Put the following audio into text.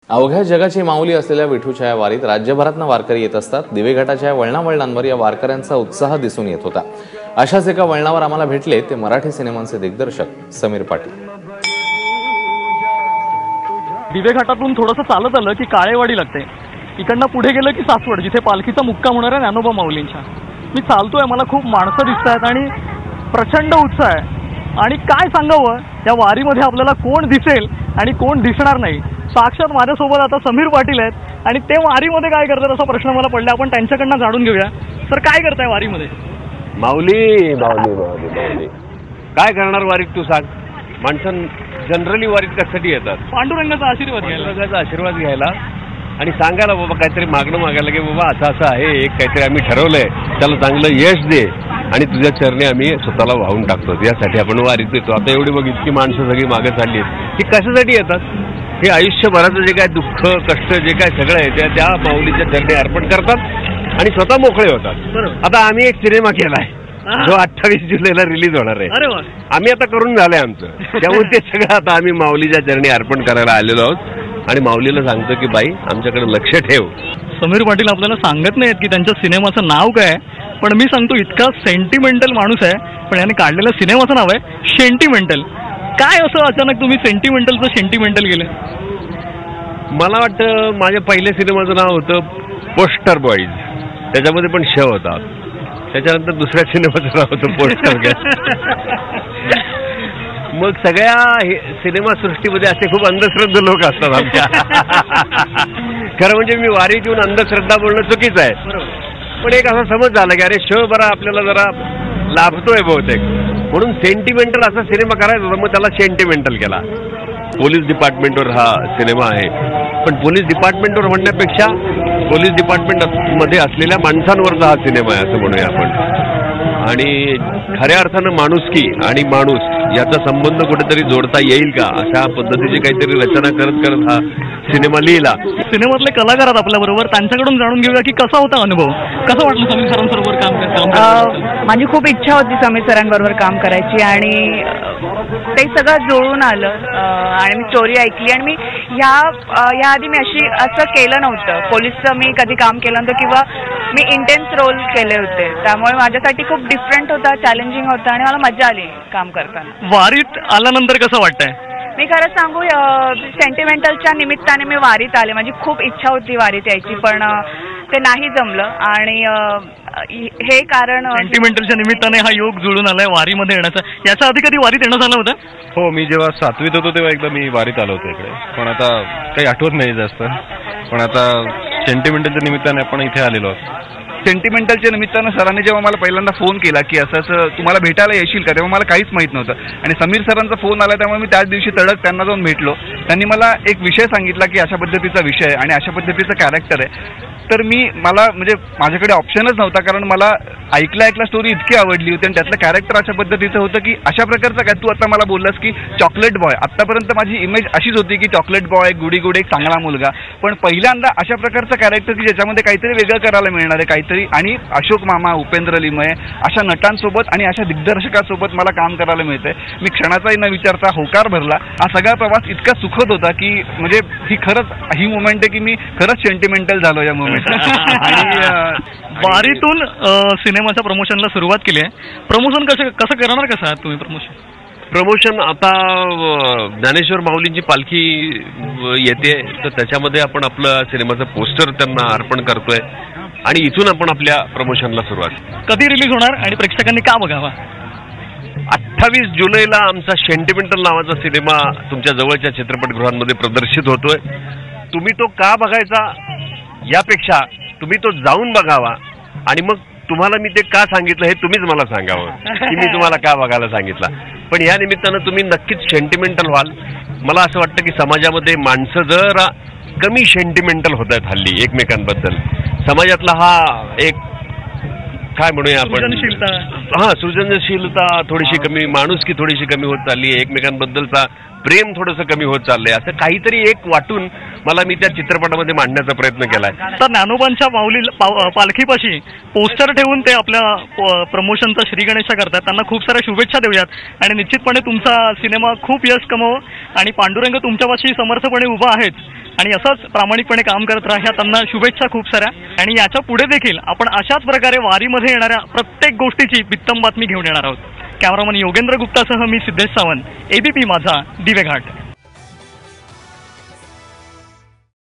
अवघ्या जगाची माऊली असलेल्या विठूच्या या वारीत राज्यभरातनं वारकरी येत असतात. दिवेघाटाच्या वळणावळणांवर या वारकऱ्यांचा उत्साह दिसून येत होता. अशाच एका वळणावर आम्हाला भेटले ते मराठी सिनेमांचे दिग्दर्शक समीर पाटील. दिवेघाटातून थोडंसं चालत आलं की काळेवाडी लागते. इकडनं पुढे गेलं की सासवड, जिथे पालखीचा मुक्काम होणार आहे ज्ञानोबा माऊलींच्या. मी चालतोय, मला खूप माणसं दिसत आहेत आणि प्रचंड उत्साह आहे. आणि काय सांगावं, या वारीमध्ये आपल्याला कोण दिसेल आणि कोण दिसणार नाही. साक्षात माझ्यासोबत आता समीर पाटील आहेत आणि ते वारीमध्ये काय करतात असा प्रश्न मला पडला. आपण त्यांच्याकडनं जाणून घेऊया. सर, काय करताय वारीमध्ये? माऊली माऊली माऊली माऊली काय करणार वारीत तू सांग. माणसं जनरली वारीत कशासाठी येतात? पांडुरंगाचा आशीर्वाद घ्यायला. पांडुरंगाचा आशीर्वाद घ्यायला आणि सांगायला बाबा काहीतरी मागणं मागायला की बाबा असं असं आहे, एक काहीतरी आम्ही ठरवलंय, त्याला चांगलं यश दे आणि तुझ्या चरणी आम्ही स्वतःला वाहून टाकतो. यासाठी आपण वारीत येतो. आता एवढी बघ, इतकी माणसं सगळी मागे चालली आहेत. ती कशासाठी येतात? हे आयुष्यभराचं जे काय दुःख कष्ट जे काय सगळं आहे ते त्या माऊलीच्या चरणी अर्पण करतात आणि स्वतः मोकळे होतात. आता आम्ही एक सिनेमा केलाय जो 28 जुलैला रिलीज होणार आहे. आम्ही आता करून झालंय आमचं. त्यामुळे ते सगळं आता आम्ही माऊलीच्या चरणी अर्पण करायला आलेलो आहोत आणि माऊलीला सांगतो की बाई आमच्याकडे लक्ष ठेव. समीर पाटील आपल्याला सांगत नाहीत की त्यांच्या सिनेमाचं नाव काय, पण मी सांगतो इतका सेंटिमेंटल माणूस आहे, पण याने काढलेलं सिनेमाचं नाव आहे सेंटिमेंटल. काय असं अचानक तुम्ही सेंटिमेंटल गेलं? मला वाटतं माझ्या पहिल्या सिनेमाचं नाव होतं पोस्टर बॉईज, त्याच्यामध्ये पण श होता. त्याच्यानंतर दुसऱ्या सिनेमाचं नाव होतं पोस्टर गॅस. मग सगळ्या सिनेमा सृष्टीमध्ये असे खूप अंधश्रद्ध लोक असतात आमच्या. खरं म्हणजे मी वारीत येऊन अंधश्रद्धा बोलणं चुकीचं आहे, पण एक असा समज झाला की अरे श बरा आपल्याला जरा लाभतोय बहुतेक, म्हणून सेंटिमेंटल असा सिनेमा करायचा होता. मग त्याला सेंटिमेंटल केला. पोलीस डिपार्टमेंटवर हा सिनेमा आहे, पण पोलीस डिपार्टमेंटवर म्हणण्यापेक्षा पोलीस डिपार्टमेंट मध्ये असलेल्या माणसांवरचा हा सिनेमा आहे असं म्हणूया आपण. आणि खऱ्या अर्थानं माणुसकी आणि माणूस याचा संबंध कुठेतरी जोडता येईल का अशा पद्धतीची काहीतरी रचना करत करत हा सिनेमा लिहिला. सिनेमातले कलाकार आहेत आपल्या बरोबर, त्यांच्याकडून जाणून घेऊया की कसा होता अनुभव, कसं वाटलं समीर सरांबरोबर काम करताना? माझी खूप इच्छा होती समीर सरांबरोबर काम करायची आणि ते सगळं जुळून आलं. आणि मी स्टोरी ऐकली आणि मी याआधी मी असं केलं नव्हतं. पोलीसचं मी कधी काम केलं नव्हतं किंवा मी इंटेन्स रोल केले होते, त्यामुळे माझ्यासाठी खूप डिफरंट होता, चॅलेंजिंग होता आणि मला मजा आली काम करताना. वारीत आल्यानंतर कसं वाटतंय? मी खरं सांगू, सेंटिमेंटलच्या निमित्ताने मी वारीत आले. माझी खूप इच्छा होती वारीत यायची, पण ते नाही जमलं आणि हे कारण सेंटिमेंटलच्या निमित्ताने हा योग जुळून आलाय वारीमध्ये येण्याचा. याच्या आधी कधी वारीत येणं झालं होतं? हो, मी जेव्हा 7वीत होतो तेव्हा एकदा मी वारीत आलो होतो इकडे, पण आता काही आठवत नाही जास्त. पण आता सेंटिमेंटलच्या निमित्ताने आपण इथे आलेलो आहोत. सेंटिमेंटलच्या निमित्तानं सरांनी जेव्हा मला पहिल्यांदा फोन केला की असं असं तुम्हाला भेटायला येशील का, तेव्हा मला काहीच माहीत नव्हतं. आणि समीर सरांचा फोन आला, त्यामुळे मी त्याच दिवशी तडक त्यांना जाऊन भेटलो. त्यांनी मला एक विषय सांगितला की अशा पद्धतीचा विषय आहे आणि अशा पद्धतीचं कॅरेक्टर आहे. तर मला म्हणजे माझ्याकडे ऑप्शनच नव्हता, कारण मला ऐकला स्टोरी इतकी आवडली होती आणि त्यातलं कॅरेक्टर अशा पद्धतीचं होतं की अशा प्रकारचं काय. तू आता मला बोललास की चॉकलेट बॉय, आत्तापर्यंत माझी इमेज अशीच होती की चॉकलेट बॉय, गुडी एक चांगला मुलगा, पण पहिल्यांदा अशा प्रकारचं कॅरेक्टर की ज्याच्यामध्ये काहीतरी वेगळं करायला मिळणार आहे काहीतरी. आणि अशोक मामा, उपेंद्र लिमये अशा नटांसोबत आणि अशा दिग्दर्शकासोबत मला काम करायला मिळतंय. मी क्षणाचाही न विचारता होकार भरला. हा सगळा प्रवास इतका सुखद होता की म्हणजे ही खरंच ही मुमेंट आहे की मी खरंच सेंटिमेंटल झालो या मुमेंट. आणि वारीतून सिनेमाच्या प्रमोशनला सुरुवात केली आहे. प्रमोशन कसं करणार, कसं आहात तुम्ही? प्रमोशन आता ज्ञानेश्वर माऊलींची पालखी येते, तर त्याच्यामध्ये आपण आपलं सिनेमाचं पोस्टर त्यांना अर्पण करतोय आणि इथून आपण आपल्या प्रमोशनला सुरुवात. कधी रिलीज होणार आणि प्रेक्षकांनी का बघावा? 28 जुलैला आमचा सेंटिमेंटल नावाचा सिनेमा तुमच्या जवळच्या चित्रपटगृहांमध्ये प्रदर्शित होतोय. तुम्ही तो का बघायचा यापेक्षा तुम्ही तो जाऊन बघावा आणि मग तुम्हाला मी ते का सांगितलं हे तुम्हीच मला सांगावं की मी तुम्हाला का बघायला सांगितलं. पण या निमित्तानं तुम्ही नक्कीच सेंटिमेंटल व्हाल. मला असं वाटतं की समाजामध्ये माणसं जरा कमी सेंटिमेंटल होत आहेत हल्ली एकमेकांबद्दल. समाजातला हा एक काय म्हणूया आपण, सृजनशीलता थोडीशी कमी, माणुसकी थोडीशी कमी होत चालली आहे. एकमेकांबद्दलचा प्रेम थोडंसं कमी होत चाललंय, असं काहीतरी एक वाटून मला मी त्या चित्रपटामध्ये मांडण्याचा प्रयत्न केलाय. तर ज्ञानोबांच्या पालखीपाशी पोस्टर ठेवून ते आपल्या प्रमोशनचा श्रीगणेशा करतात. त्यांना खूप साऱ्या शुभेच्छा देऊयात आणि निश्चितपणे तुमचा सिनेमा खूप यश कमव आणि पांडुरंग तुमच्यापाशी समर्थपणे उभा आहेत आणि असंच प्रामाणिकपणे काम करत राहा. त्यांना शुभेच्छा खूप साऱ्या. आणि याच्या पुढे देखील आपण अशाच प्रकारे वारीमध्ये येणाऱ्या प्रत्येक गोष्टीची बित्तम बातमी घेऊन येणार आहोत. कॅमेरामन योगेंद्र गुप्तासह मी सिद्धेश सावंत, ABP माझा, दिवेघाट.